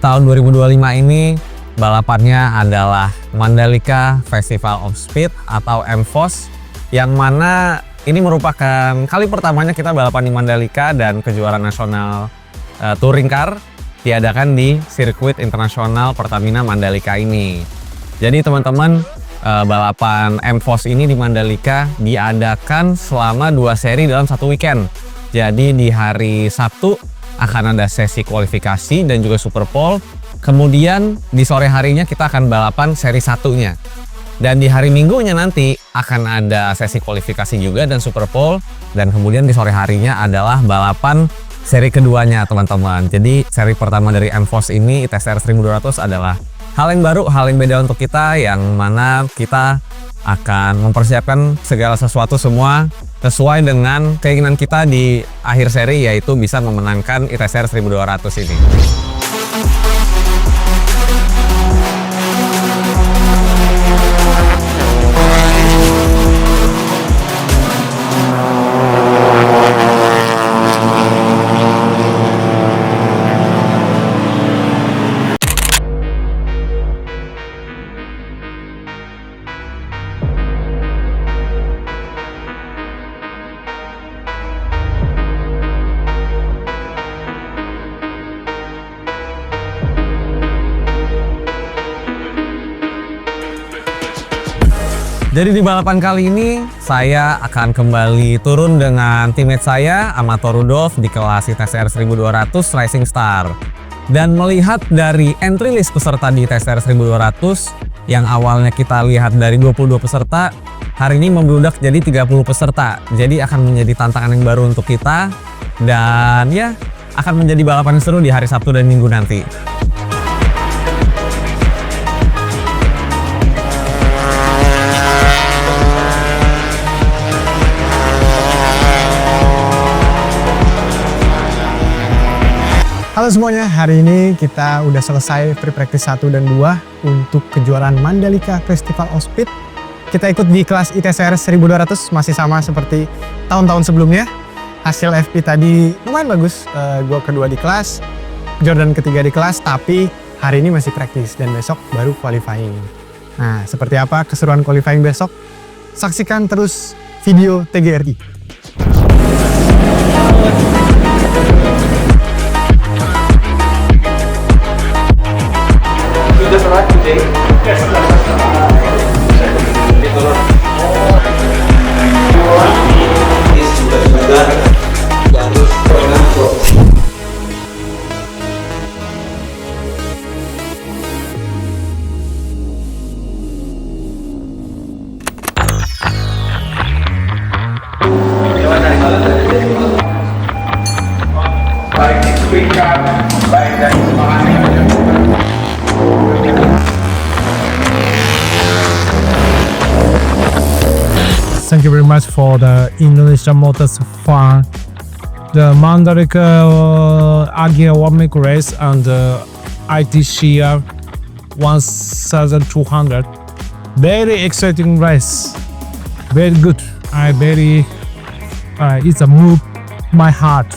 tahun 2025 ini balapannya adalah Mandalika Festival of Speed atau MFOS, yang mana ini merupakan kali pertamanya kita balapan di Mandalika dan kejuaraan nasional touring car diadakan di sirkuit internasional Pertamina Mandalika ini. Jadi teman-teman, balapan MFOS ini di Mandalika diadakan selama 2 seri dalam 1 weekend. Jadi di hari Sabtu akan ada sesi kualifikasi dan juga Super Pole. Kemudian di sore harinya kita akan balapan seri satunya. Dan di hari Minggunya nanti akan ada sesi kualifikasi juga dan Super Pole. Dan kemudian di sore harinya adalah balapan seri keduanya teman-teman. Jadi seri pertama dari MFOS ini, ITSR 1200, adalah hal yang baru, hal yang beda untuk kita, yang mana kita akan mempersiapkan segala sesuatu semua sesuai dengan keinginan kita di akhir seri, yaitu bisa memenangkan ITSR 1200 ini. Jadi di balapan kali ini saya akan kembali turun dengan teammate saya, Amato Rudolf, di kelas ITSR 1200 Rising Star. Dan melihat dari entry list peserta di ITSR 1200 yang awalnya kita lihat dari 22 peserta, hari ini membludak jadi 30 peserta. Jadi akan menjadi tantangan yang baru untuk kita, dan ya akan menjadi balapan yang seru di hari Sabtu dan Minggu nanti. Halo semuanya, hari ini kita udah selesai free practice 1 dan 2 untuk kejuaraan Mandalika Festival of Speed. Kita ikut di kelas ITSR 1200, masih sama seperti tahun-tahun sebelumnya. Hasil FP tadi lumayan bagus, gue kedua di kelas, Jordan ketiga di kelas, tapi hari ini masih practice dan besok baru qualifying. Nah, seperti apa keseruan qualifying besok? Saksikan terus video TGRI. Thank you very much for the Indonesia Motors Fun, the Mandalika Agya One Make Race, and the ITCR 1200. Very exciting race. Very good. It's a move my heart.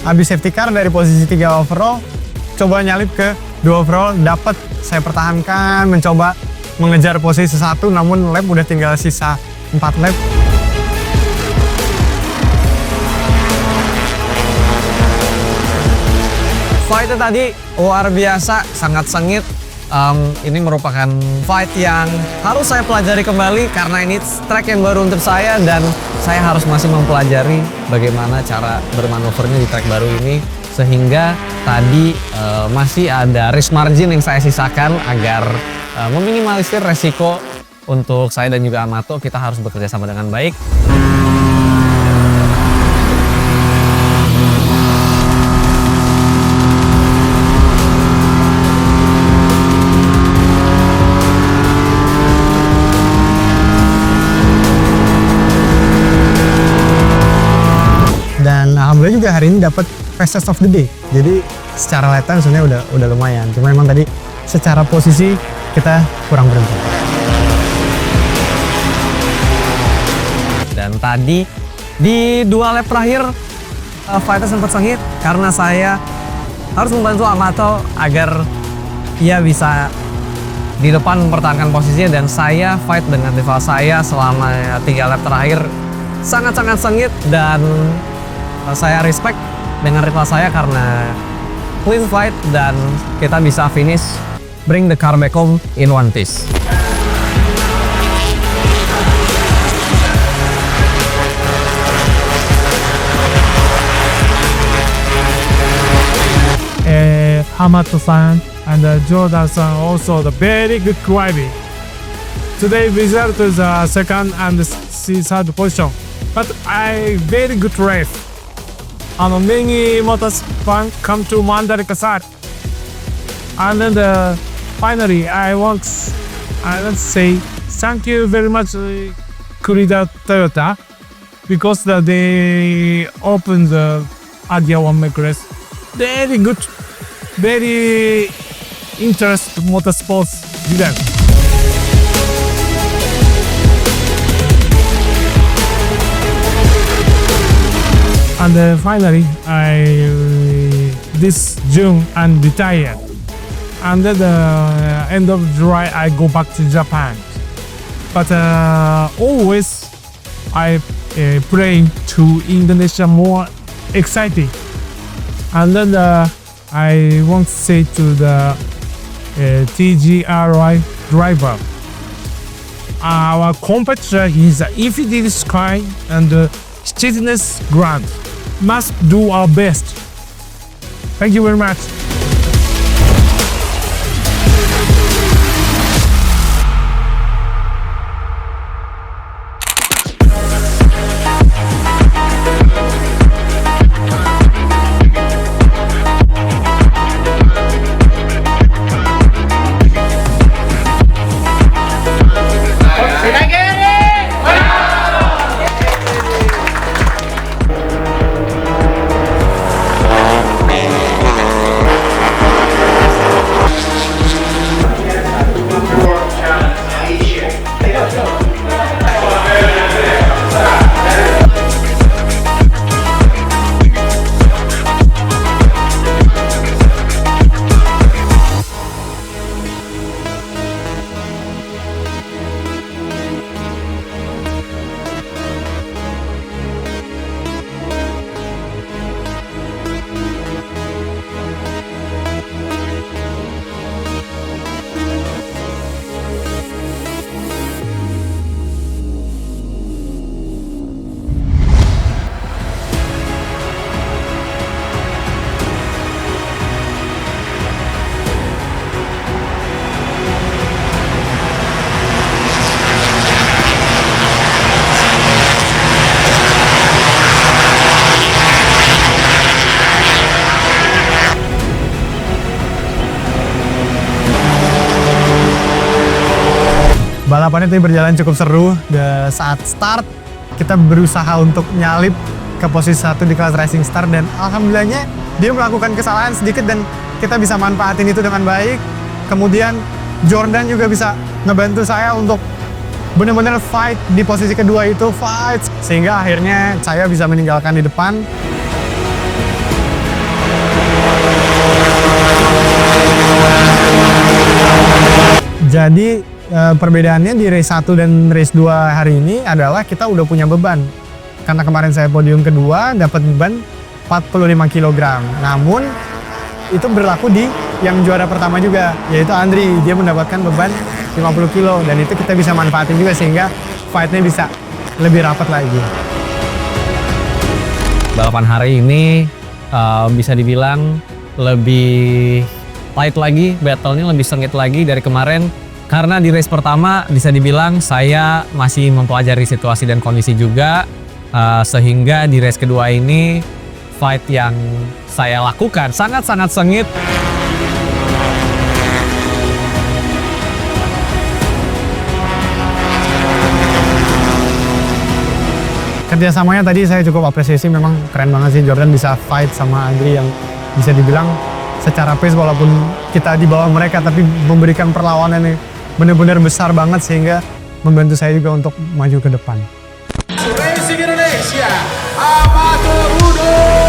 Habis safety car dari posisi 3 overall, coba nyalip ke 2 overall dapat saya pertahankan, mencoba mengejar posisi 1, namun lap udah tinggal sisa 4 lap. Fight tadi luar biasa, sangat sengit. Ini merupakan fight yang harus saya pelajari kembali karena ini track yang baru untuk saya dan saya harus masih mempelajari bagaimana cara bermanuvernya di track baru ini, sehingga tadi masih ada risk margin yang saya sisakan agar meminimalisir resiko untuk saya dan juga Amato. Kita harus bekerja sama dengan baik. Dan alhamdulillah juga hari ini dapat fastest of the day. Jadi secara lap time sebenarnya udah lumayan. Cuma memang tadi secara posisi kita kurang beruntung. Dan tadi di 2 lap terakhir fightnya sempat sengit karena saya harus membantu Amato agar ia bisa di depan mempertahankan posisinya, dan saya fight dengan rival saya selama 3 lap terakhir sangat-sangat sengit, dan saya respect dengan rival saya karena clean fight dan kita bisa finish bring the car back home in one piece. Hamato-san and Jordan-san also the very good driving. Today result is second and third position, but I very good race. Many motors fan come to Mandalika side, and then finally I want to say thank you very much Kurida Toyota, because they opened the Agia One Make Race. Very good, very interesting motorsports event. And finally, this June I'm retired. And at the end of July, I go back to Japan. But always I pray to Indonesia more exciting. And then I want to say to the TGRI driver, our competitor is Infinity Sky and Steadiness Grant. Must do our best. Thank you very much. Balapannya tadi berjalan cukup seru. Saat start kita berusaha untuk nyalip ke posisi 1 di kelas Racing Star, dan alhamdulillahnya dia melakukan kesalahan sedikit dan kita bisa manfaatin itu dengan baik. Kemudian Jordan juga bisa ngebantu saya untuk benar-benar fight di posisi kedua itu, fight sehingga akhirnya saya bisa meninggalkan di depan. Jadi perbedaannya di race 1 dan race 2 hari ini adalah kita udah punya beban. Karena kemarin saya podium kedua dapat beban 45 kg. Namun itu berlaku di yang juara pertama juga, yaitu Andri. Dia mendapatkan beban 50 kg dan itu kita bisa manfaatin juga sehingga fight-nya bisa lebih rapat lagi. Balapan hari ini bisa dibilang lebih light lagi, battle-nya lebih sengit lagi dari kemarin. Karena di race pertama bisa dibilang saya masih mempelajari situasi dan kondisi juga, sehingga di race kedua ini fight yang saya lakukan sangat-sangat sengit. Kerjasamanya tadi saya cukup apresiasi, memang keren banget sih Jordan bisa fight sama Andri yang bisa dibilang secara pace walaupun kita di bawah mereka tapi memberikan perlawanan yang benar-benar besar banget sehingga membantu saya juga untuk maju ke depan. Racing Indonesia, Amatur Udo.